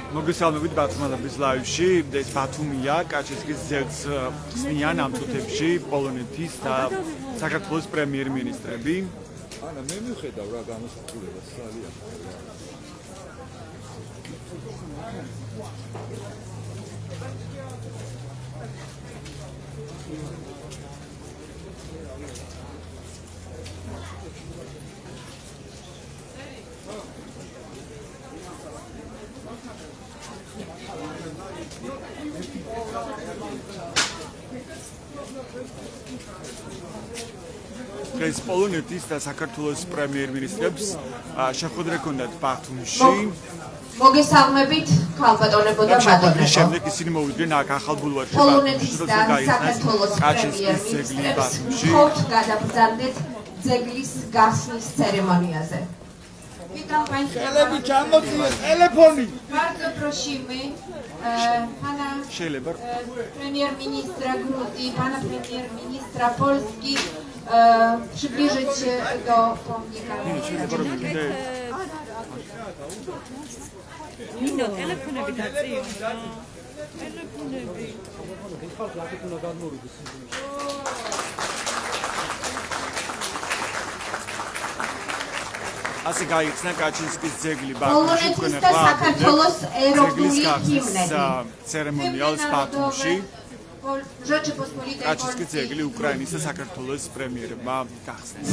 მოგესალმებით ბათუმის ლაივში. ეს ბათუმია, კაჩინსკის ძეგლს ხსნიან ამ წუთებში პოლონეთის და საქართველოს პრემიერ-მინისტრები. ანა მე მიხედავ რა გამოსახულებას ძალიან. ეს პოლონეთის და საქართველოს პრემიერ-მინისტრებს შეხვედრა ჰქონდათ ბათუმში. მოგესალმებით, ქალბატონებო და ბატონებო. შემდეგ ისინი მოვიდნენ აქ ახალ ბულვარში პოლონეთის და საქართველოს პრემიერ-მინისტრებს ხოთ გადაბრძანდეთ ძეგლის გახსნის ცერემონიაზე. Witam Państwa. Telefoni. Bardzo prosimy pana premier-ministra Gruzji, pana premier-ministra Polski przybliżyć się do pomnika. Nino, telefonები დაწიო. Telefonები. ასე გაიხსნა კაჩინსკის ძეგლი პოლონეთის და საქართველოს ეროვნული ჰიმნები. ცერემონიალს ბათუმში. Rzeczypospolitej კაჩინსკის ძეგლი უკრაინის და საქართველოს პრემიერმა გახსნეს.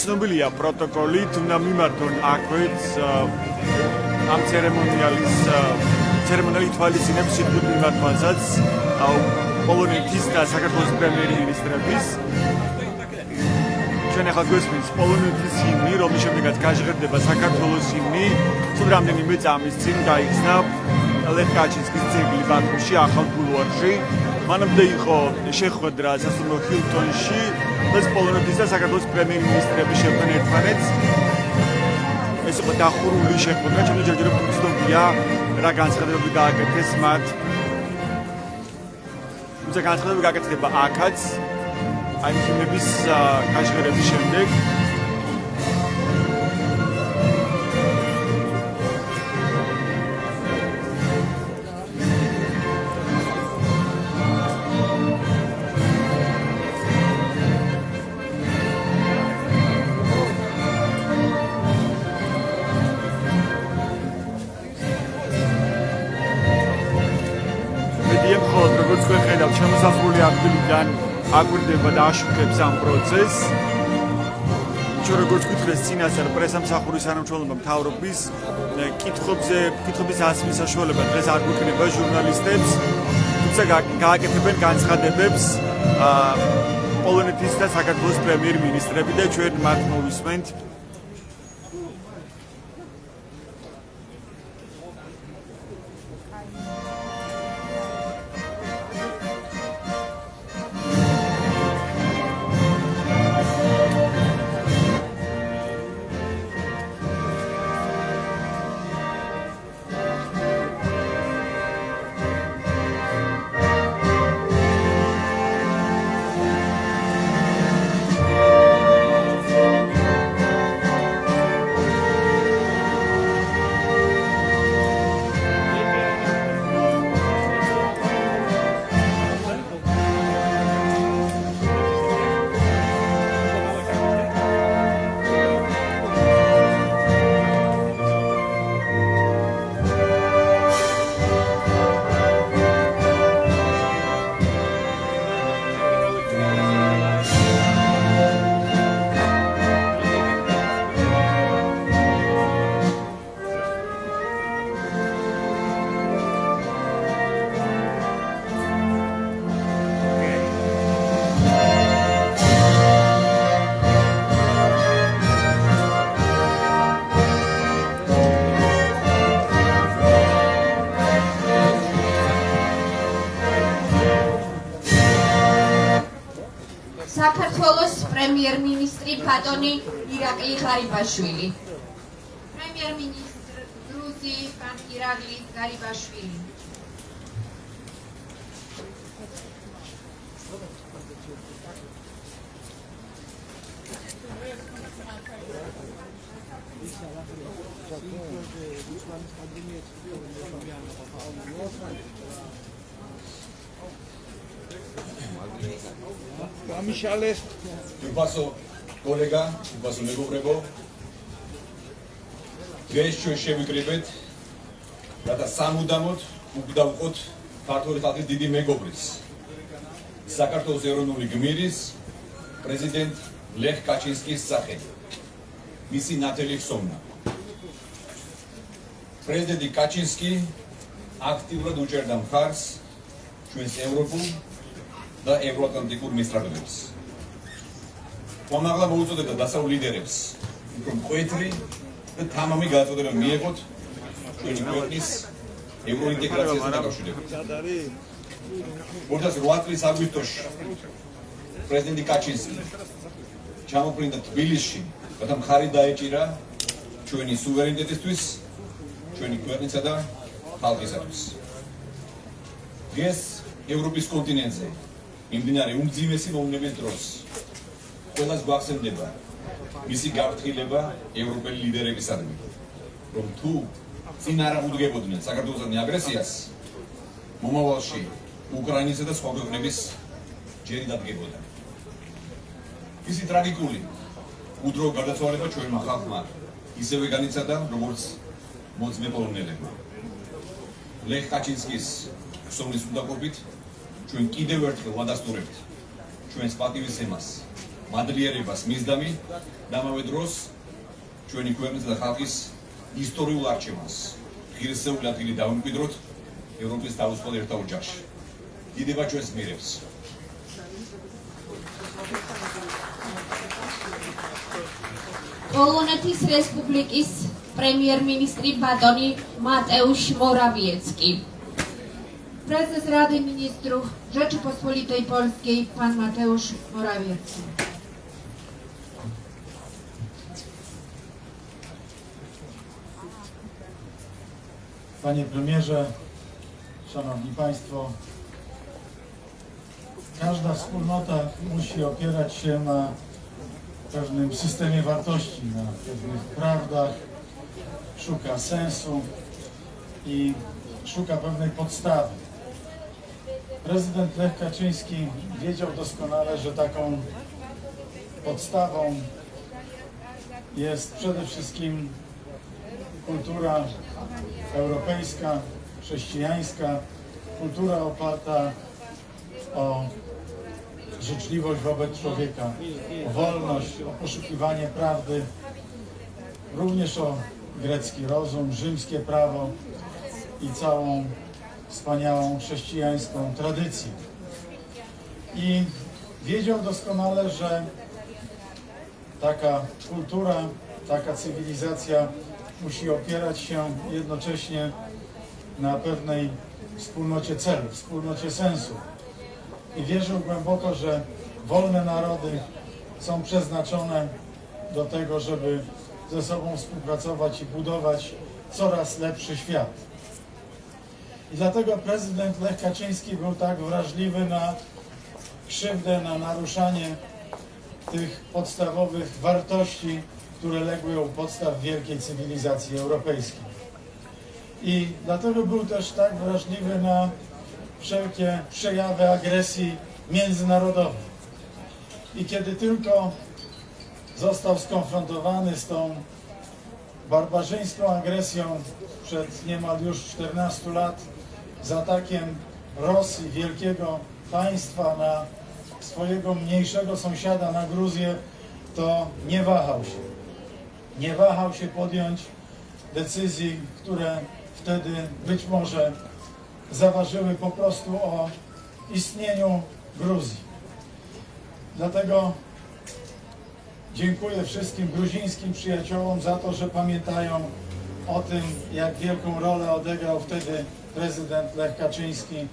ცნობილია პროტოკოლით უნდა მიმართონ აქვეც ამ ცერემონიალი თვალისწინებს სიტყვით მიმართვასაც პოლონეთის და საქართველოს პრემიერ-მინისტრების ჩვენ ახლა გვესმის პოლონეთის ჰიმნი, რომლის შემდეგაც გაჟღერდება საქართველოს ჰიმნი. სულ რამდენიმე წამის წინ გაიხსნა ლევ კაჩინსკის ძეგლი ბათუმში ახალ ბულვარში. მანამდე იყო შეხვედრა სასტუმრო ჰილტონში, ეს პოლონეთის და საქართველოს პრემიერ-მინისტრები შეხვდნენ ერთმანეთს. ეს იყო დახურული შეხვედრა, ჩემი ჯერჯერობით უცნობია რა განცხადებები გააკეთეს მათ. თუმცა განცხადებები გააკეთება აქაც, აი ჰიმნების გაჟღერების შემდეგ. როგორც ხედავთ, შემოსაზღვრული ადგილიდან აკვირდება და აშუქებს ამ პროცესს. ჩვენ როგორც გითხრეს წინასწარ პრესამსახურის თანამშრომლობა მთავრობის კითხვების ასმის საშუალება დღეს არ გვექნება ჟურნალისტებს, თუმცა გააკეთებენ განცხადებებს პოლონეთის და საქართველოს პრემიერ-მინისტრები და ჩვენ მათ მოვისმენთ. პრემიერ-მინისტრი ბატონი ირაკლი ღარიბაშვილი. პრემიერ-მინისტრი გრუზი პან ირაკლი ღარიბაშვილი. გამიშალეს Iubaso colega, iubaso მეგობრებო, დღეს ჩვენ შევიკრიბეთ, რათა სამუდამოდ უგდავყოთ ქართული ხალხის დიდი მეგობრის, საქართველოს ეროვნული გმირის, პრეზიდენტ ლეხ კაჩინსკის სახელი, მისი ნათელი ხსოვნა. პრეზიდენტი კაჩინსკი აქტიურად უჭერდა მხარს ჩვენს ევროპულ და ევროატლანტიკურ მისწრაფებებს. მომაღლა მოუწოდებდა დასავლურ ლიდერებს, უფრო მკვეთრი და თამამი გადაწყვეტილება მიეღოთ ჩვენი ქვეყნის ევროინტეგრაციასთან დაკავშირებით. 2008 წლის აგვისტოში პრეზიდენტი კაჩინსკი ჩამოფრინდა თბილისში, რათა მხარი დაეჭირა ჩვენი სუვერენიტეტისთვის, ჩვენი ქვეყნისა და ხალხისათვის. დღეს ევროპის კონტინენტზე მიმდინარე უმძიმესი მოვლენების დროს ყველას გვახსენდება მისი გაფრთხილება ევროპელი ლიდერებისადმი, რომ თუ წინ არ აღუდგებოდნენ საქართველოსთან აგრესიას, მომავალში უკრაინისა და სხვა ქვეყნების ჯერი დადგებოდა. მისი ტრაგიკული უდრო გარდაცვალება ჩვენმა ხალხმა ისევე განიცადა, როგორც მოწმე პოლონელებმა. ლეხ კაჩინსკის ხსოვნის უნდაყოფით ჩვენ კიდევ ერთხელ ვადასტურებთ ჩვენს პატივისცემას, მადლიერებას მისდამი და ამავე დროს ჩვენი ქვეყნის და ხალხის ისტორიულ არჩევანს ღირსეული ადგილი დავიმკვიდროთ ევროპის თავისუფალ ერთა ოჯახში. დიდება ჩვენს მიერებს. პოლონეთის რესპუბლიკის პრემიერ-მინისტრი ბატონი მატეუsz Morawiecki. Prezes Rady Ministrów Rzeczypospolitej Polskiej pan Mateusz Morawiecki. Panie premierze, szanowni państwo, każda wspólnota musi opierać się na pewnym systemie wartości, na pewnych prawdach, szuka sensu i szuka pewnej podstawy. Prezydent Lech Kaczyński wiedział doskonale, że taką podstawą jest przede wszystkim kultura europejska, chrześcijańska, kultura oparta o życzliwość wobec człowieka, o wolność, o poszukiwanie prawdy, również o grecki rozum, rzymskie prawo i całą wspaniałą chrześcijańską tradycję. I wiedział doskonale, że taka kultura, taka cywilizacja musi opierać się jednocześnie na pewnej wspólnocie celu, wspólnocie sensu. I wierzył głęboko, że wolne narody są przeznaczone do tego, żeby ze sobą współpracować i budować coraz lepszy świat. I dlatego prezydent Lech Kaczyński był tak wrażliwy na krzywdę, na naruszanie tych podstawowych wartości, które legły u podstaw wielkiej cywilizacji europejskiej. I dlatego był też tak wrażliwy na wszelkie przejawy agresji międzynarodowej. I kiedy tylko został skonfrontowany z tą barbarzyńską agresją przed niemal już 14 lat, z atakiem Rosji, wielkiego państwa, na swojego mniejszego sąsiada, na Gruzję, to nie wahał się. Nie wahał się podjąć decyzji, które wtedy być może zaważyły po prostu o istnieniu Gruzji. Dlatego dziękuję wszystkim gruzińskim przyjaciołom za to, że pamiętają o tym, jak wielką rolę odegrał wtedy prezydent Lech Kaczyński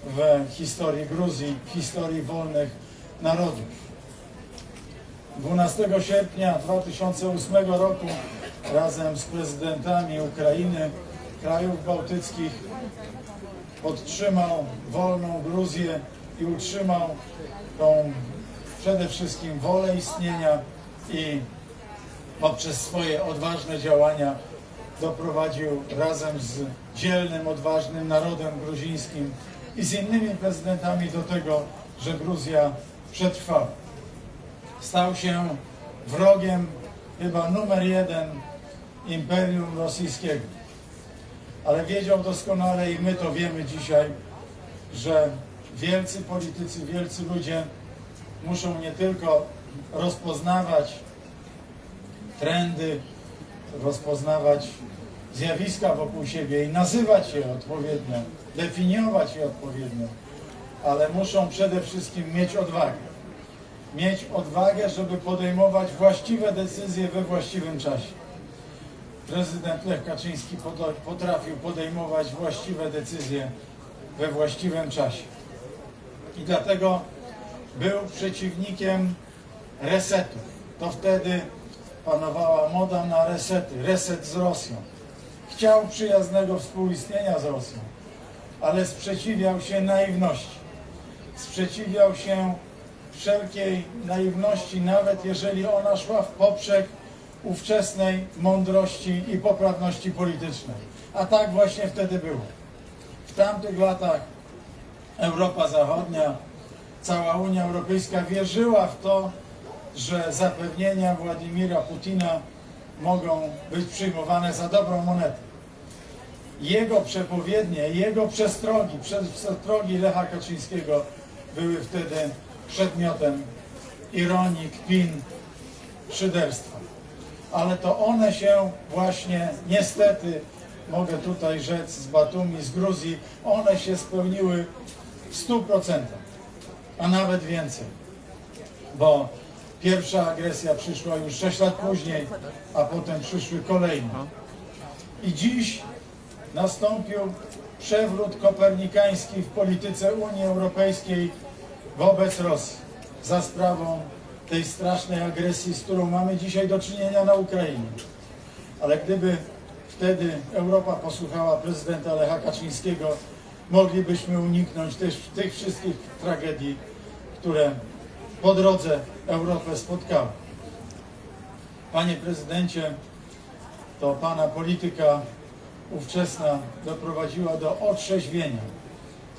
w historii Gruzji, w historii wolnych narodów. 12 sierpnia 2008 roku razem z prezydentami Ukrainy, krajów bałtyckich podtrzymał wolną Gruzję i utrzymał tą przede wszystkim wolę istnienia i poprzez swoje odważne działania doprowadził razem z dzielnym, odważnym narodem gruzińskim i z innymi prezydentami do tego, że Gruzja przetrwała. Stał się wrogiem chyba numer 1 Imperium Rosyjskiego. Ale wiedział doskonale i my to wiemy dzisiaj, że wielcy politycy, wielcy ludzie muszą nie tylko rozpoznawać trendy, rozpoznawać zjawiska wokół siebie i nazywać je odpowiednio, definiować je odpowiednio, ale muszą przede wszystkim mieć odwagę. Mieć odwagę, żeby podejmować właściwe decyzje we właściwym czasie. Prezydent Lech Kaczyński potrafił podejmować właściwe decyzje we właściwym czasie. I dlatego był przeciwnikiem resetu. To wtedy panowała moda na resety, reset z Rosją. Chciał przyjaznego współistnienia z Rosją, ale sprzeciwiał się naiwności. Sprzeciwiał się wszelkiej naiwności, nawet jeżeli ona szła w poprzek ówczesnej mądrości i poprawności politycznej. A tak właśnie wtedy było. W tamtych latach Europa Zachodnia, cała Unia Europejska wierzyła w to, że zapewnienia Władimira Putina mogą być przyjmowane za dobrą monetę. Jego przepowiednie, jego przestrogi Lecha Kaczyńskiego były wtedy przedmiotem ironii, kpin, szyderstwa. Ale to one się właśnie, niestety, mogę tutaj rzec z Batumi, z Gruzji, one się spełniły w 100%, a nawet więcej. Bo pierwsza agresja przyszła już 6 lat później, a potem przyszły kolejne. I dziś nastąpił przewrót kopernikański w polityce Unii Europejskiej wobec Rosji za sprawą tej strasznej agresji, z którą mamy dzisiaj do czynienia na Ukrainie. Ale gdyby wtedy Europa posłuchała prezydenta Lecha Kaczyńskiego, moglibyśmy uniknąć też tych wszystkich tragedii, które po drodze Europę spotkały. Panie prezydencie, to pana polityka ówczesna doprowadziła do otrzeźwienia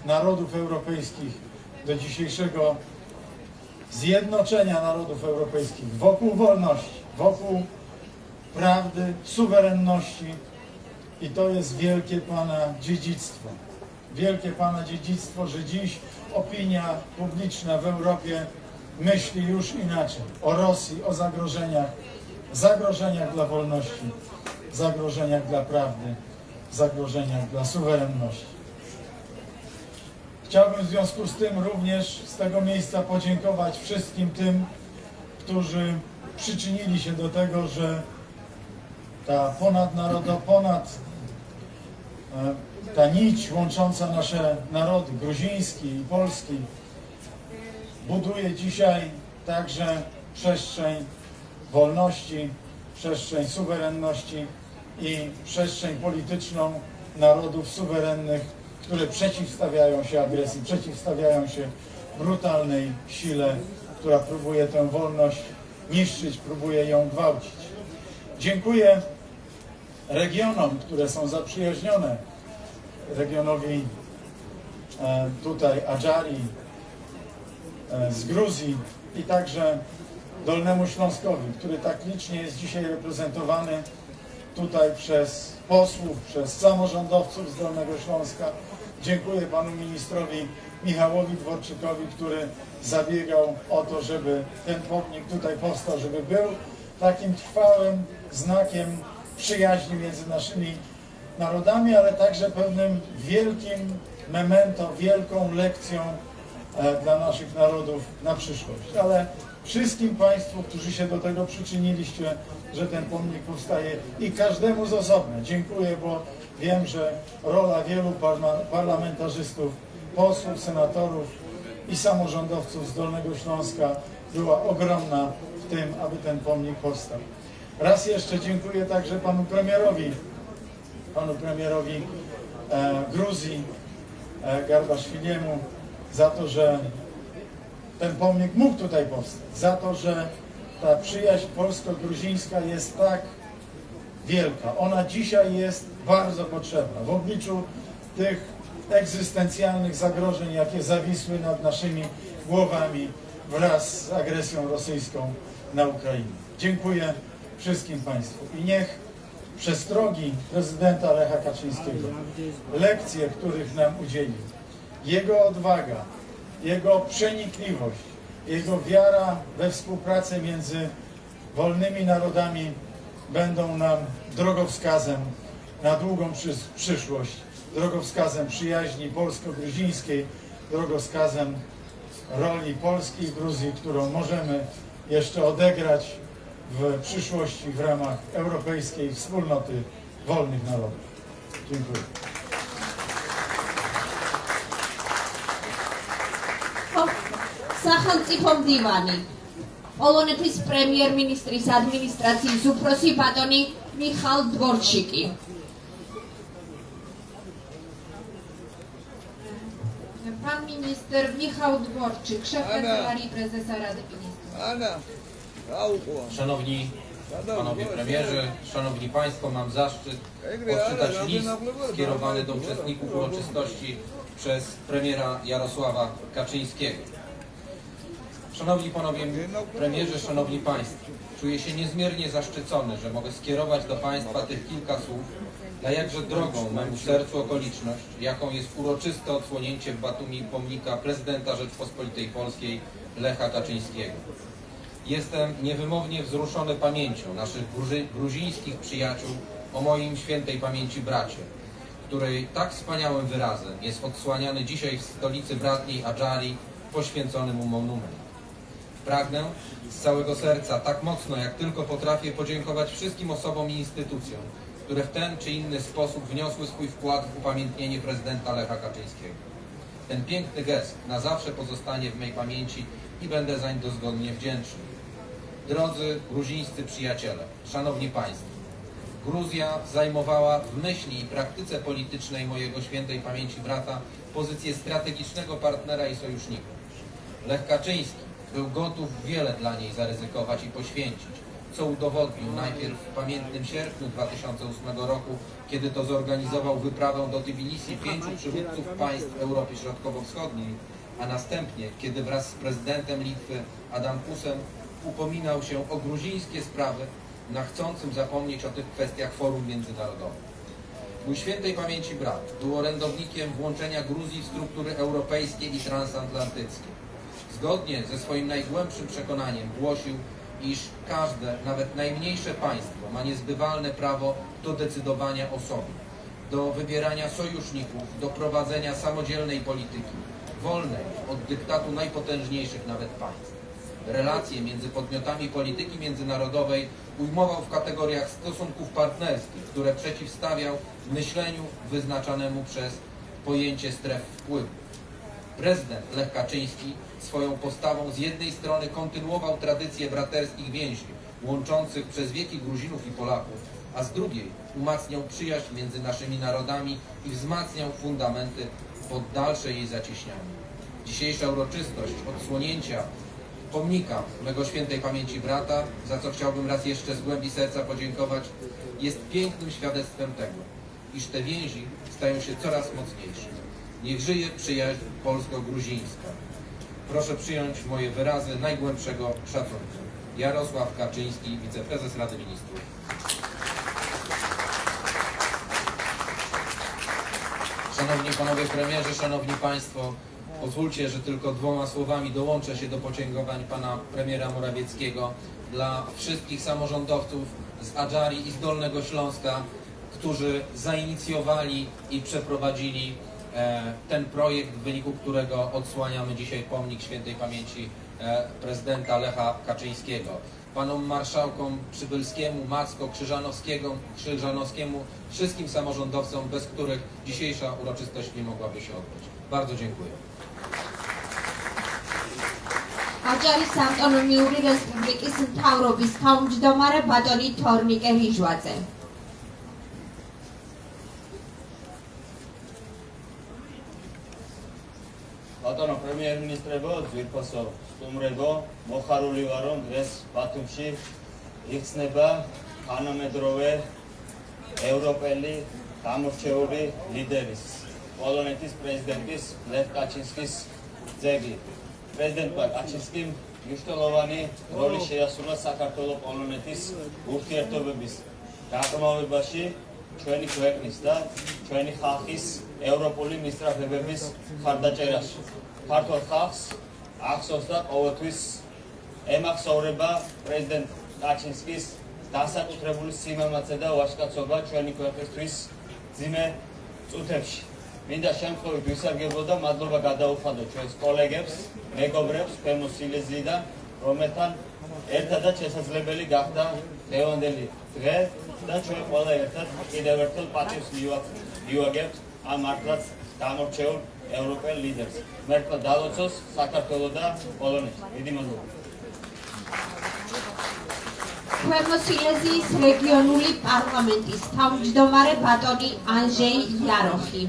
narodów europejskich, do dzisiejszego zjednoczenia narodów europejskich wokół wolności, wokół prawdy, suwerenności i to jest wielkie pana dziedzictwo. Wielkie pana dziedzictwo, że dziś opinia publiczna w Europie myśli już inaczej o Rosji, o zagrożeniach dla wolności, zagrożeniach dla prawdy, zagrożeniach dla suwerenności. Chciałbym w związku z tym również z tego miejsca podziękować wszystkim tym, którzy przyczynili się do tego, że ta ta nić łącząca nasze narody, gruziński i polski, buduje dzisiaj także przestrzeń wolności, przestrzeń suwerenności i przestrzeń polityczną narodów suwerennych, które przeciwstawiają się agresji, przeciwstawiają się brutalnej sile, która próbuje tę wolność niszczyć, próbuje ją gwałcić. Dziękuję regionom, które są zaprzyjaźnione, regionowi tutaj Adżarii z Gruzji i także Dolnemu Śląskowi, który tak licznie jest dzisiaj reprezentowany tutaj przez posłów, przez samorządowców z Dolnego Śląska. Dziękuję panu ministrowi Michałowi Dworczykowi, który zabiegał o to, żeby ten pomnik tutaj powstał, żeby był takim trwałym znakiem przyjaźni między naszymi narodami, ale także pewnym wielkim memento, wielką lekcją dla naszych narodów na przyszłość. Ale wszystkim państwu, którzy się do tego przyczyniliście, że ten pomnik powstaje i każdemu z osobna dziękuję, bo wiem, że rola wielu parlamentarzystów, posłów, senatorów i samorządowców z Dolnego Śląska była ogromna w tym, aby ten pomnik powstał. Raz jeszcze dziękuję także panu premierowi Gruzji, Garbaszwiliemu, za to, że ten pomnik mógł tutaj powstać, za to, że ta przyjaźń polsko-gruzińska jest tak wielka. Ona dzisiaj jest bardzo potrzebna w obliczu tych egzystencjalnych zagrożeń, jakie zawisły nad naszymi głowami wraz z agresją rosyjską na Ukrainę. Dziękuję wszystkim Państwu i niech przestrogi prezydenta Lecha Kaczyńskiego, lekcje, których nam udzielił, jego odwaga, jego przenikliwość, jego wiara we współpracę między wolnymi narodami będą nam drogowskazem na długą przyszłość, drogowskazem przyjaźni polsko-gruzińskiej, drogowskazem roli Polski i Gruzji, którą możemy jeszcze odegrać w przyszłości w ramach europejskiej wspólnoty wolnych narodów. Dziękuję. სახელმწიფო მდივანი პოლონეთის პრემიერ-მინისტრის ადმინისტრაციის უფროსი ბატონი მიხალ დვორჩიკი. Pan minister Michał Dworczyk, szef Kancelarii Prezesa Rady Ministrów. Szanowni Panowie Premierzy, Szanowni Państwo, mam zaszczyt odczytać list skierowany do uczestników uroczystości przez premiera Jarosława Kaczyńskiego. Szanowni Panowie Premierzy, Szanowni Państwo, czuję się niezmiernie zaszczycony, że mogę skierować do Państwa tych kilka słów na jakże drogą memu sercu okoliczność, jaką jest uroczyste odsłonięcie w Batumi pomnika prezydenta Rzeczpospolitej Polskiej Lecha Kaczyńskiego. Jestem niewymownie wzruszony pamięcią naszych gruzińskich przyjaciół o moim świętej pamięci bracie, której tak wspaniałym wyrazem jest odsłaniany dzisiaj w stolicy bratniej Adżarii poświęcony mu monument. Pragnę z całego serca, tak mocno jak tylko potrafię, podziękować wszystkim osobom i instytucjom, które w ten czy inny sposób wniosły swój wkład w upamiętnienie prezydenta Lecha Kaczyńskiego. Ten piękny gest na zawsze pozostanie w mej pamięci i będę zań dozgodnie wdzięczny. Drodzy gruzińscy przyjaciele, Szanowni Państwo, Gruzja zajmowała w myśli i praktyce politycznej mojego świętej pamięci brata pozycję strategicznego partnera i sojusznika. Lech Kaczyński był gotów wiele dla niej zaryzykować i poświęcić, co udowodnił najpierw w pamiętnym sierpniu 2008 roku, kiedy to zorganizował wyprawę do Tbilisi 5 przywódców państw Europy Środkowo-Wschodniej, a następnie, kiedy wraz z prezydentem Litwy Adamkusem upominał się o gruzińskie sprawy na chcącym zapomnieć o tych kwestiach forum międzynarodowym. Mój świętej pamięci brat był orędownikiem włączenia Gruzji w struktury europejskie i transatlantyckie. Zgodnie ze swoim najgłębszym przekonaniem głosił, iż każde, nawet najmniejsze państwo ma niezbywalne prawo do decydowania o sobie, do wybierania sojuszników, do prowadzenia samodzielnej polityki, wolnej od dyktatu najpotężniejszych nawet państw. Relacje między podmiotami polityki międzynarodowej ujmował w kategoriach stosunków partnerskich, które przeciwstawiał myśleniu wyznaczanemu przez pojęcie stref wpływu. Prezydent Lech Kaczyński swoją postawą z jednej strony kontynuował tradycję braterskich więzi łączących przez wieki Gruzinów i Polaków, a z drugiej umacniał przyjaźń między naszymi narodami i wzmacniał fundamenty pod dalsze jej zacieśnianie. Dzisiejsza uroczystość odsłonięcia pomnika mego świętej pamięci brata, za co chciałbym raz jeszcze z głębi serca podziękować, jest pięknym świadectwem tego, iż te więzi stają się coraz mocniejsze. Niech żyje przyjaźń polsko-gruzińska. Proszę przyjąć moje wyrazy najgłębszego szacunku. Jarosław Kaczyński, wiceprezes Rady Ministrów. Szanowni Panowie Premierzy, Szanowni Państwo, pozwólcie, że tylko 2 słowami dołączę się do podziękowań Pana Premiera Morawieckiego dla wszystkich samorządowców z Adżarii i z Dolnego Śląska, którzy zainicjowali i przeprowadzili ten projekt, w wyniku którego odsłaniamy dzisiaj pomnik świętej pamięci prezydenta Lecha Kaczyńskiego. Panom marszałkom Przybylskiemu, Macko, Krzyżanowskiemu, wszystkim samorządowcom, bez których dzisiejsza uroczystość nie mogłaby się odbyć. Bardzo dziękuję. A აჯარის ავტონომიური რესპუბლიკის მთავრობის თავმჯდომარე ბატონი თორნიკე ჰიჟვაძე. ბატონო პრემიერ-მინისტრებო, ძვირფასო სტუმრებო, მოხარული ვარ, რომ დღეს ბათუმში იხსნება თანამედროვე ევროპელი გამორჩეული ლიდერის, პოლონეთის პრეზიდენტის ლევ კაჩინსკის ძეგლი. პრეზიდენტმა კაჩინსკიმ მნიშვნელოვანი როლი შეასრულა საქართველო-პოლონეთის ურთიერთობების გაღრმავებაში, ჩვენი ქვეყნის და ჩვენი ხალხის ევროპული მისწრაფებების ხარდაჭერაში. ქართულ ხალხს ახსოვს და ყოველთვის ემახსოვრება პრეზიდენტ კაჩინსკის დასაკუთრებული სიმამაცე და ვაჟკაცობა ჩვენი ქვეყნისთვის მძიმე წუთებში. მინდა შემთხვევით ვისარგებლო და მადლობა გადაუხადო ჩვენს კოლეგებს, მეგობრებს ქვემო სილეზიიდან, რომელთან ერთადაც შესაძლებელი გახდა დღევანდელი დღე და ჩვენ ყველა ერთად კიდევ ერთხელ პატივს მივაგებთ ამ მართლაც გამორჩეულ ევროპელ ლიდერს. მართლა დალოცოს საქართველო და პოლონეთი. დიდი მადლობა. ქვემო სილეზიის რეგიონული პარლამენტის თავმჯდომარე ბატონი ანჟეი იაროხი.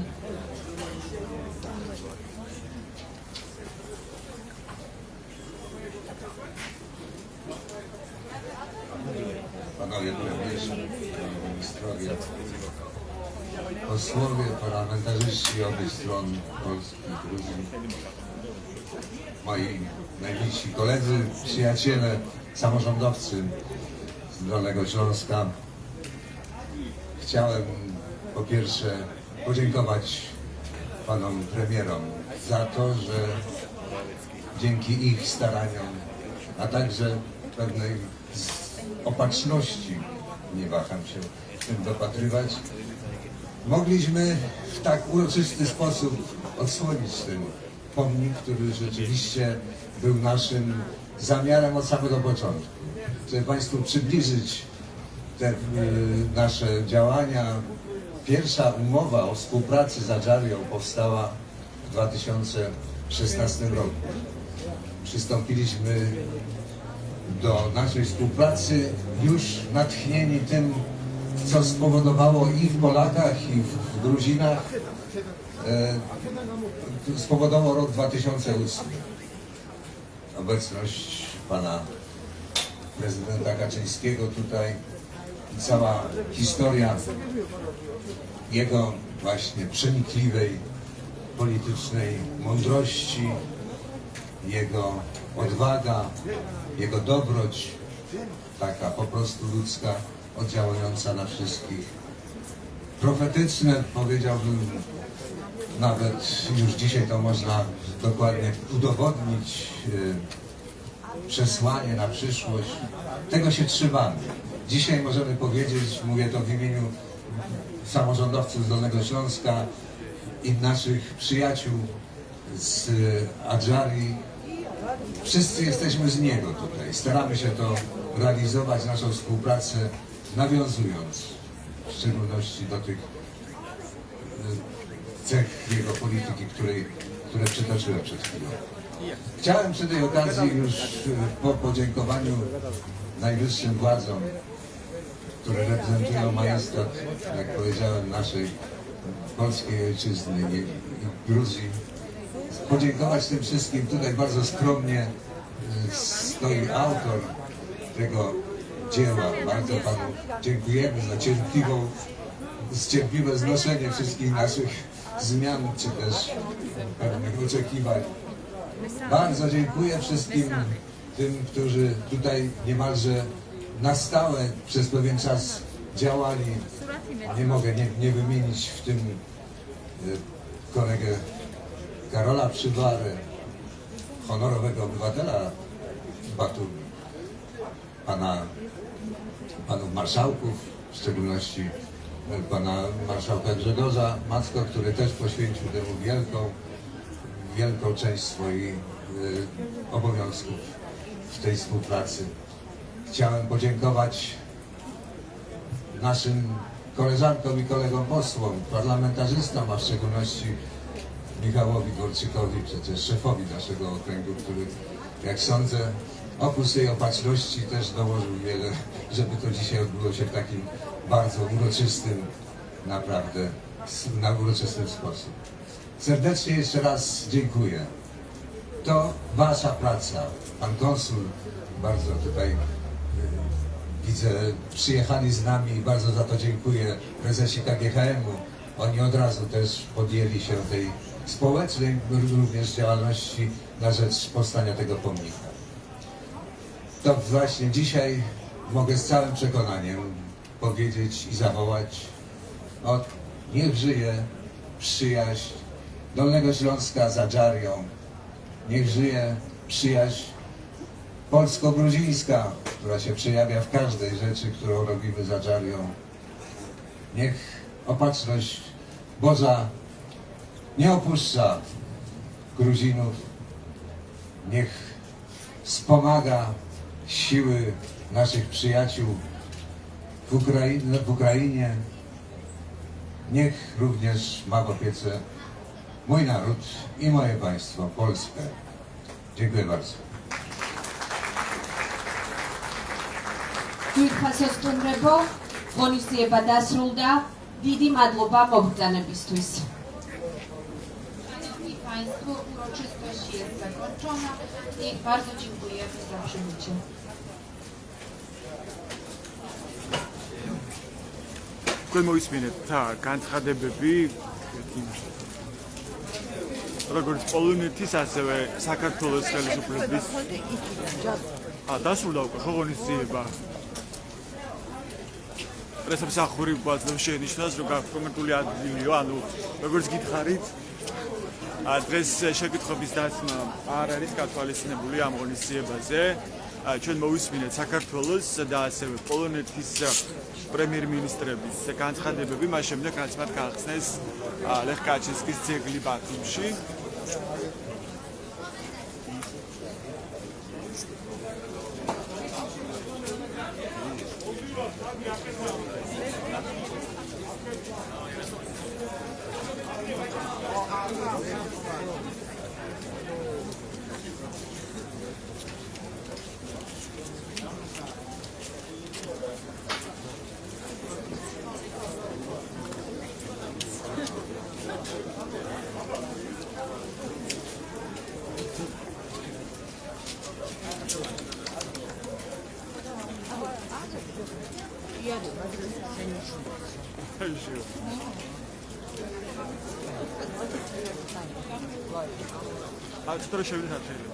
Panowie premierzy, ministrowie, posłowie, parlamentarzyści obu stron Polski i Gruzji, moi najbliżsi koledzy, przyjaciele, samorządowcy z Dolnego Śląska. Chciałem po pierwsze podziękować panom premierom za to, że dzięki ich staraniom, a także pewnej opatrzności, nie waham się w tym dopatrywać, mogliśmy w tak uroczysty sposób odsłonić ten pomnik, który rzeczywiście był naszym zamiarem od samego początku. Chcę Państwu przybliżyć te nasze działania. Pierwsza umowa o współpracy z Adżarią powstała w 2016 roku. Przystąpiliśmy do naszej współpracy już natchnieni tym, co spowodowało i w Polakach, i w Gruzinach, spowodował rok 2008. Obecność pana prezydenta Kaczyńskiego tutaj i cała historia jego właśnie przenikliwej politycznej mądrości, jego odwaga, jego dobroć, taka po prostu ludzka, oddziałująca na wszystkich. Profetyczne, powiedziałbym, nawet już dzisiaj to można dokładnie udowodnić, przesłanie na przyszłość. Tego się trzymamy. Dzisiaj możemy powiedzieć, mówię to w imieniu samorządowców z Dolnego Śląska i naszych przyjaciół z Adżarii. Wszyscy jesteśmy z niego tutaj. Staramy się to realizować, naszą współpracę, nawiązując w szczególności do tych cech jego polityki, które przytoczyłem przed chwilą. Chciałem przy tej okazji już po podziękowaniu najwyższym władzom, które reprezentują majestat, jak powiedziałem, naszej polskiej ojczyzny i Gruzji, podziękować tym wszystkim. Tutaj bardzo skromnie stoi autor tego dzieła. Bardzo panu dziękujemy za cierpliwe znoszenie wszystkich naszych zmian, czy też pewnych oczekiwań. Bardzo dziękuję wszystkim tym, którzy tutaj niemalże na stałe przez pewien czas działali. Nie mogę nie wymienić w tym kolegę Karola Przywarę, honorowego obywatela Batumi, panów marszałków, w szczególności pana marszałka Grzegorza Macko, który też poświęcił temu wielką część swoich obowiązków w tej współpracy. Chciałem podziękować naszym koleżankom i kolegom posłom, parlamentarzystom, a w szczególności Michałowi Gorczykowi, przecież szefowi naszego okręgu, który jak sądzę, oprócz tej opatrzności też dołożył wiele, żeby to dzisiaj odbyło się w takim bardzo uroczystym, naprawdę, na uroczystym sposób. Serdecznie jeszcze raz dziękuję. To wasza praca. Pan konsul, bardzo tutaj widzę, przyjechali z nami i bardzo za to dziękuję prezesi KGHM-u. Oni od razu też podjęli się tej społecznej również działalności na rzecz powstania tego pomnika. To właśnie dzisiaj mogę z całym przekonaniem powiedzieć i zawołać: niech żyje przyjaźń Dolnego Śląska z Adżarią, niech żyje przyjaźń polsko-gruzińska, która się przejawia w każdej rzeczy, którą robimy z Adżarią. Niech opatrzność Boża nie opuszcza Gruzinów, niech wspomaga siły naszych przyjaciół w Ukrainie. Niech również ma w opiece mój naród i moje państwo, Polskę. Dziękuję bardzo. Dziękuję სტუმრებო, ღონისძიება დასრულდა. დიდი მადლობა მოგბრძანებისთვის. Szanowni Państwo, uroczystość jest zakończona i bardzo dziękujemy za przybycie. თქვენ მოისმინეთ განცხადებები როგორც პოლონეთის, ასევე საქართველოს ხელისუფლების დასრულდა უკვე ღონისძიება. პრესამსახური გვაძლევს შენიშნავს, რომ გაკომენტული ადგილიო, ანუ როგორც გითხარით, დღეს შეკითხვების დასმა არ არის გათვალისწინებული ამ ღონისძიებაზე. ჩვენ მოვისმინეთ საქართველოს და ასევე პოლონეთის პრემიერ-მინისტრების განცხადებები, მას შემდეგ რაც მათ გაახსნეს ლეხ კაჩინსკის ძეგლი ბათუმში. Τώρα σε βρήκα θέλει,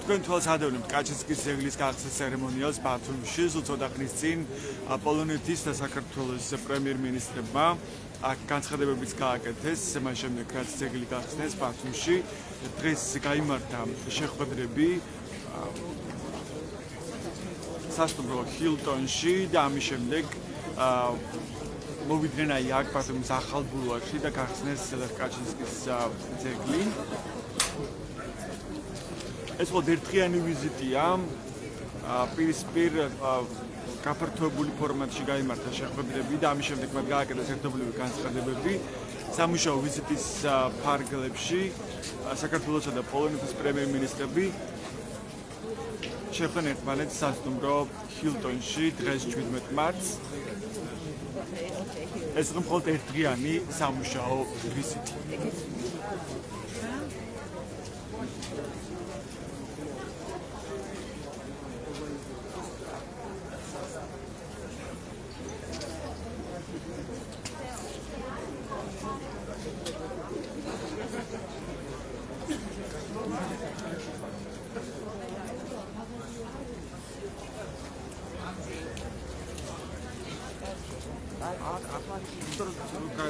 თქვენ თვალს ადევნებთ კაჩინსკის ძეგლის გახსნის ცერემონიალს ბათუმში, სულ ცოტა ხნის წინ პოლონეთის და საქართველოს პრემიერ-მინისტრებმა აქ განცხადებებიც გააკეთეს, მას შემდეგ რაც ძეგლი გახსნეს ბათუმში. დღეს გაიმართა შეხვედრები სასტუმრო ჰილტონში და ამის შემდეგ მოვიდნენ აი აქ ბათუმის ახალ ბულვარში და გახსნეს ლეხ კაჩინსკის ძეგლი. ეს ხო ერთდღიანი ვიზიტია, პირისპირ გაფართოებული ფორმატში გაიმართა შეხვედრები და ამის შემდეგ მათ გააკეთეს ერთობლივი განცხადებები. სამუშაო ვიზიტის ფარგლებში საქართველოსა და პოლონეთის პრემიერ-მინისტრები შეხვდნენ ერთმანეთს სასტუმრო ჰილტონში დღეს 17 მარტს. ეს იყო მხოლოდ ერთდღიანი სამუშაო ვიზიტი.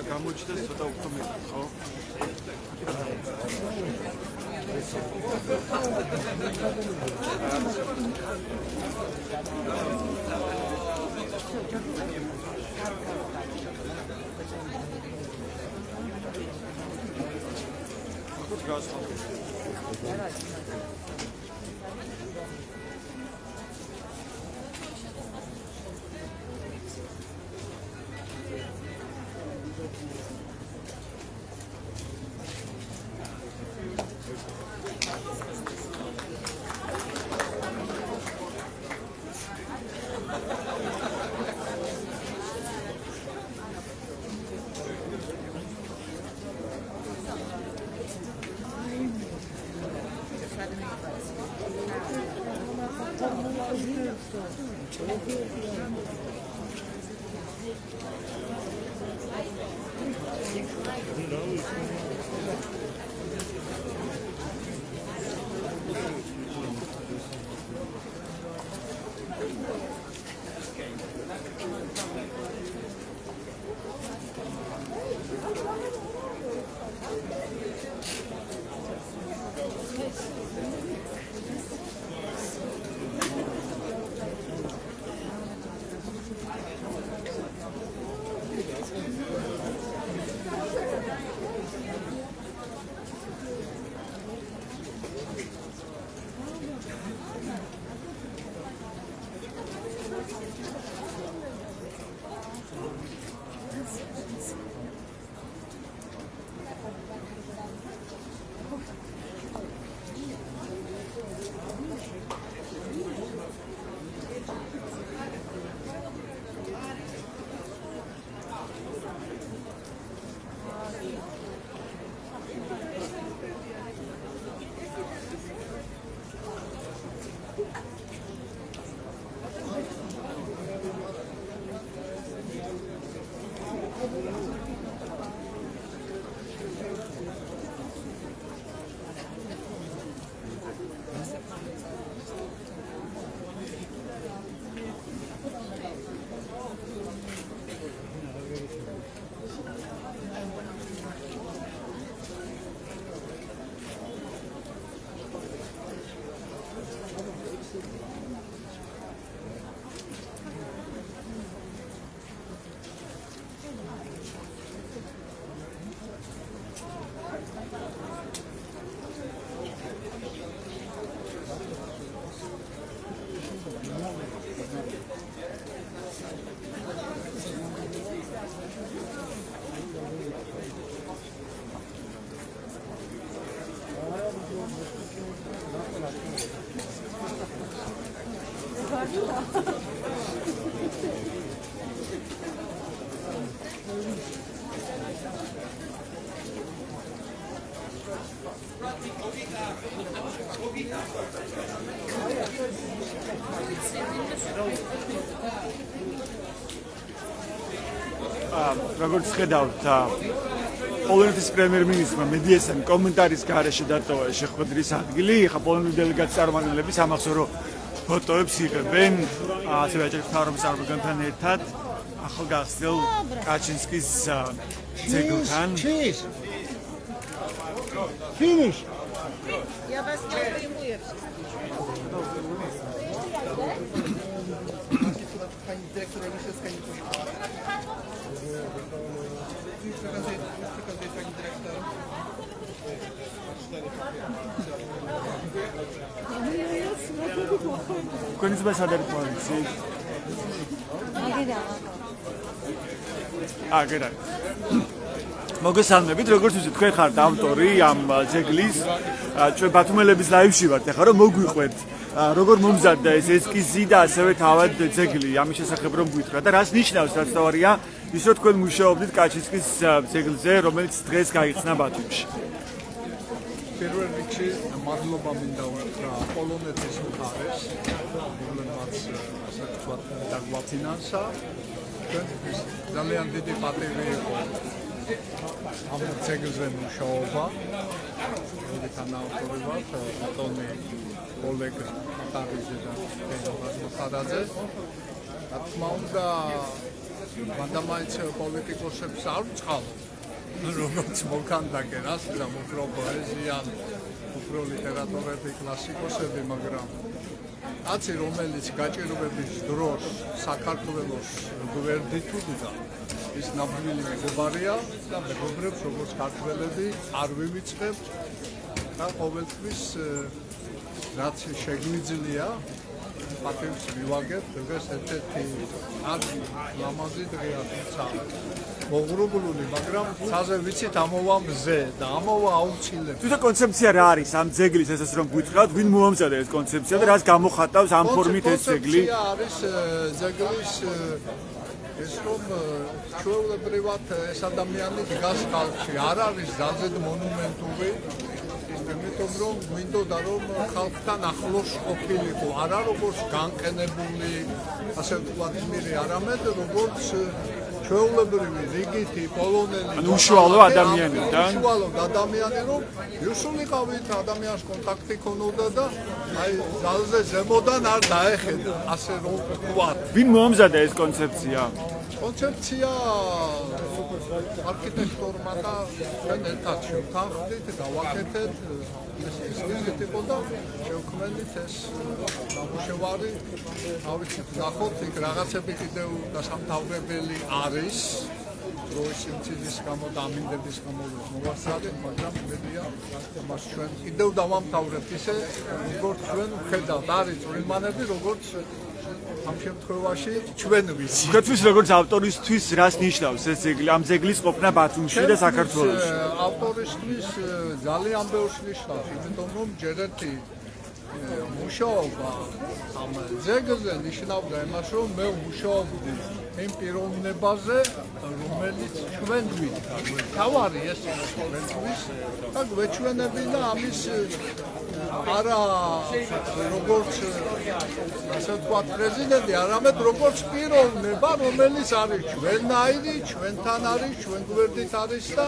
გამოჩნდა ცოტა უფრო მეტი, ხო? როგორც ხედავთ, პოლონეთის პრემიერ-მინისტრმა მედიასთან კომენტარის გარეშე დატოვა შეხვედრის ადგილი. ხა პოლონური დელეგაციის წარმომადგენლები სამახსოვრო ფოტოებს იღებენ, ასევე აჯანყების მთავრობის წარმომადგენლებთან ერთად ახალგაზრდელ კაჩინსკის ძეგლთან. Finish. Я вас не приму. Pani dyrektor Oliszewska nie pojechała. Przekazuje pani dyrektor. Koniec ambasador Polski. Agera. მოგესალმებით, როგორც ვთქვით, თქვენ ხართ ავტორი ამ ძეგლის. ჩვენ ბათუმელების ლაივში ვართ, ახლა რომ მოგვიყვეთ, როგორ მომზადდა ეს ესკიზი და ასევე თავად ძეგლი, ამის შესახებ რომ გვითხრათ და რას ნიშნავს, რაც თავარია, ის რომ თქვენ მუშაობდით კაჩინსკის ძეგლზე, რომელიც დღეს გაიხსნა ბათუმში. პირველ რიგში მადლობა მინდა უთხრა პოლონეთის მხარეს, რომელმაც ასე ვთქვათ, დაგვაფინანსა. ძალიან დიდი პატივი იყო ამ ძეგლზე მუშაობა, როდის თანაავტორი ვარ, ბატონი ოლეგ ტარიძე და ხადაძე. რა თქმა უნდა, ვანდამაიც პოლიტიკოსებს არ ვწყალ, როგორც მოქანდაკე, რას და უფრო პოეზია, უფრო ლიტერატურები, კლასიკოსები, მაგრამ კაცი, რომელიც გაჭირვების დროს საქართველოს გვერდითუდა, ის ნამდვილი მეგობარია და მეგობრებს როგორც ქართველები არ ვივიწყებთ და ყოველთვის რაც შეგვიძლია პატივს ვივაგებთ. დღეს ერთ-ერთი კარგი ლამაზი დღეა, თუმცა მოღრუბლული, მაგრამ ცაზე ვიცით ამოვა მზე და ამოვა აუცილებლად. თვითონ კონცეფცია რა არის ამ ძეგლის, ესეც რომ გვითხრათ, ვინ მოამზადა ეს კონცეფცია და რას გამოხატავს ამ ფორმით ეს ძეგლი? კონცეფცია არის ძეგლის ეს რომ ჩვეულებრივად ეს ადამიანი დგას ხალხში, არ არის ძალზედ მონუმენტური, იმიტომ რომ გვინდოდა რომ ხალხთან ახლოს ყოფილიყო, არა როგორც განყენებული, ასე ვთქვათ, მირე, არამედ როგორც ჩვეულებრივი რიგითი პოლონელი, უშუალო ადამიანიდან, უშუალო ადამიანი, რომ იუსულიყავით ადამიანს კონტაქტი ქონოდა და აი ძალზე ზემოდან არ დაეხედა, ასე რომ ვთქვათ. ვინ მოამზადა ეს კონცეფცია? კონცეფცია არქიტექტორმა და ჩვენ ერთად შევთანხმდით, გავაკეთეთ, ეს იყო და შევქმნით ეს ნამუშევარი. ავიცით, ნახოთ, იქ რაღაცები კიდევ დასამთავრებელი არის, დროის სიმცირის გამო და ამინდების გამო მოვასწრებთ, მაგრამ იმედია, მას ჩვენ კიდევ დავამთავრებთ ისე, როგორც ჩვენ ვხედავთ, არის წვრილმანები, როგორც ამ შემთხვევაში ჩვენ ვიცით. თქვენთვის როგორც ავტორისთვის რას ნიშნავს ეს ძეგლი, ამ ძეგლის ყოფნა ბათუმში და საქართველოში? ავტორისთვის ძალიან ბევრს ნიშნავს, იმიტომ რომ ჯერ ერთი მუშაობა ამ ძეგლზე ნიშნავდა იმას, რომ მე ვმუშაობდი იმ პიროვნებაზე, რომელიც ჩვენ გვიდგა. თავარი ეს ჩვენთვის და გვეჩვენებინა ამის არა როგორც ასე ვთქვათ პრეზიდენტი, არამედ როგორც პიროვნება, რომელიც არის ჩვენნაირი, ჩვენთან არის, ჩვენ გვერდით არის და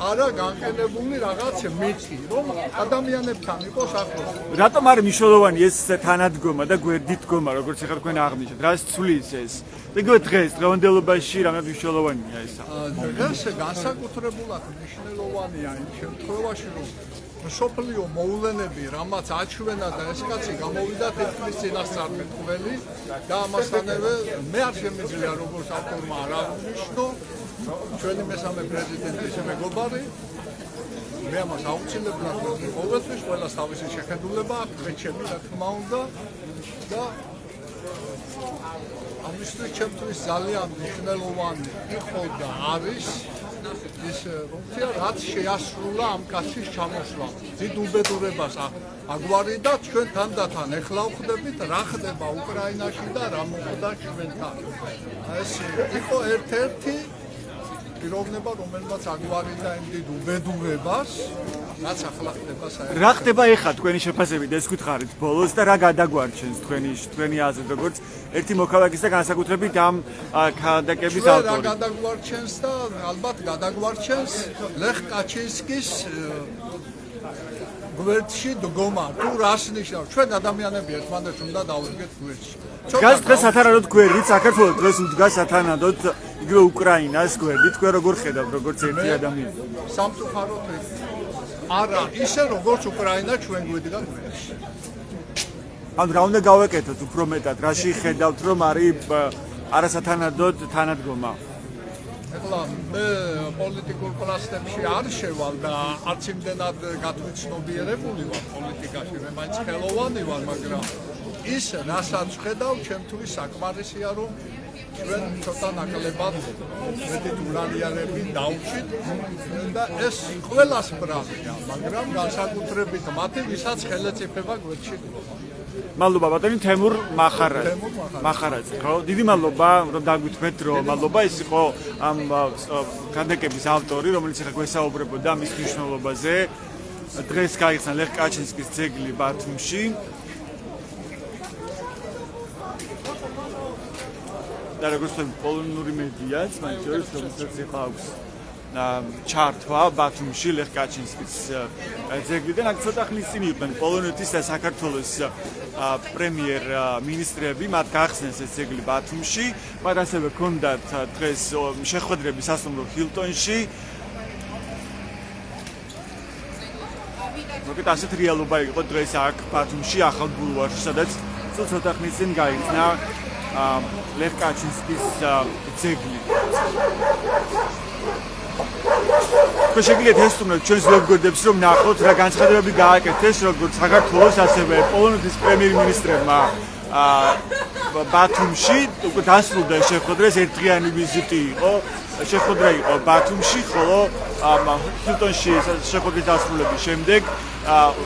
არა განყენებული რაღაც მიწი, რომ ადამიანებთან იყოს ახლოს. რატომ არის მნიშვნელოვანი ეს თანადგომა და გვერდითდგომა, როგორც ახლა თქვენ აღნიშნეთ? რას ცვლის ეს? იგივე დღეს, დღევანდელობაში რამე მნიშვნელოვანია ეს? დღეს განსაკუთრებულად მნიშვნელოვანია იმ შემთხვევაში, რომ სოფლიო მოვლენები, რამაც აჩვენა და ეს კაცი გამოვიდა თეთრის წინასწარმეტყველი და ამასთანავე მე არ შემიძლია როგორც ავტორმა არ აღნიშნო, ჩვენი მესამე პრეზიდენტის მეგობარი, მე ამას აუცილებლად ყოველთვის ყველას თავისი შეხედულება აქვს, დღეჩემი რა თქმა უნდა და ამისთვის ჩემთვის ძალიან მნიშვნელოვანი იყო და არის ის ფუნქცია, რაც შეასრულა ამ კაცის ჩამოსვლა. დიდ უბედურებას აგვარიდა ჩვენ თანდათან ეხლა ვხვდებით რა ხდება უკრაინაში და რა მოხდა ჩვენთან. ეს იყო ერთ-ერთი პიროვნება, რომელმაც აგვარიდა იმ დიდ უბედურებას, რაც ახლა ხდება საერთოდ. რა ხდება ეხლა თქვენი შეფასებით, ეს გითხარით ბოლოს და რა გადაგვარჩენს თქვენი აზრით, როგორც ერთი მოქალაქის და განსაკუთრებით ამ ქანდაკების ავტორი? რა გადაგვარჩენს და ალბათ გადაგვარჩენს ლეხ კაჩინსკის გვერდში დგომა. თუ რას ნიშნავს? ჩვენ ადამიანები ერთმანეთს უნდა დავუდგეთ გვერდში. დგას დღეს სათანადოდ გვერდით, საქართველოს დღეს უდგას სათანადოდ იგივე უკრაინას გვერდით. თქვენ როგორ ხედავთ, როგორც ერთი ადამიანი? სამწუხაროდ არა, ისე როგორც უკრაინა ჩვენ გვედგა გვერდში. ან რა უნდა გავაკეთოთ უფრო მეტად? რაში ხედავთ, რომ არის არასათანადოდ თანადგომა? ეხლა მე პოლიტიკურ პლასტებში არ შევალ და არც იმდენად გათვითცნობიერებული ვარ პოლიტიკაში, მე მაინც ხელოვანი ვარ, მაგრამ ის რასაც ხედავ, ჩემთვის საკმარისია, რომ ჩვენ ცოტა ნაკლებად მეტი ურანიარები დავუჩით და ეს ყველას ბრალია, მაგრამ განსაკუთრებით მათი, ვისაც ხელეწიფება გვერდში დგება. მადლობა ბატონი თემურ მახარაძე. ხო, დიდი მადლობა რომ დაგვითმეთ, რომ მადლობა ის იყო ამ ქანდაკების ავტორი, რომელიც ახლა გვესაუბრებოდა მის მნიშვნელობაზე. დღეს გაიხსნა ლეხ კაჩინსკის ძეგლი ბათუმში. და როგორც თქვენ პოლონური მედიაც, მათ შორის რომელსაც აქვს ჩართვა ბათუმში ლეხ კაჩინსკის ძეგლიდან, აქ ცოტა ხნის წინ იყვნენ პოლონეთის და საქართველოს პრემიერ მინისტრები, მათ გაახსნეს ეს ძეგლი ბათუმში, მათ ასევე ჰქონდათ დღეს შეხვედრები სასტუმრო ჰილტონში. მოკეთ ასეთ რეალობა იყო დღეს აქ ბათუმში ახალ ბულვარში, სადაც ცოტა ხნის წინ გაიხსნა ლევ კაჩინსკის ძეგლი. შეგვიძლია ესწრებოდეთ ჩვენს ვებგვერდებს, რომ ნახოთ რა განცხადებები გააკეთეს როგორც საქართველოს, ასევე პოლონეთის პრემიერ-მინისტრმა ბათუმში. უკვე დასრულდა შეხვედრა, ერთდღიანი ვიზიტი იყო. შეხვედრა იყო ბათუმში, ხოლო ჰილტონში შეხვედრის დასრულების შემდეგ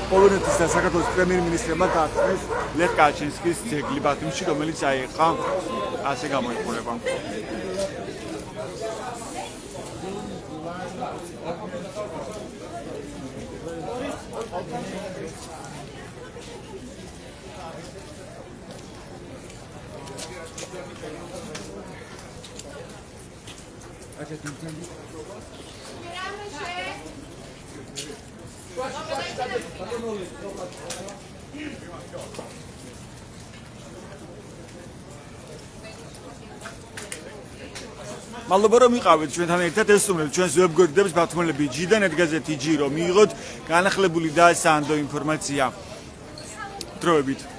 პოლონეთის და საქართველოს პრემიერ-მინისტრმა დაასრულეს ლევ კაჩინსკის ძეგლი ბათუმში, რომელიც აიხა ასე გამოიყურება. მადლობა რომ იყავით ჩვენთან ერთად. ესწრებოდეთ ჩვენს ვებგვერდებს ბათუმელები ჯიდან ეთგაზეთი ჯი რომ მიიღოთ განახლებული და სანდო ინფორმაცია. დროებით.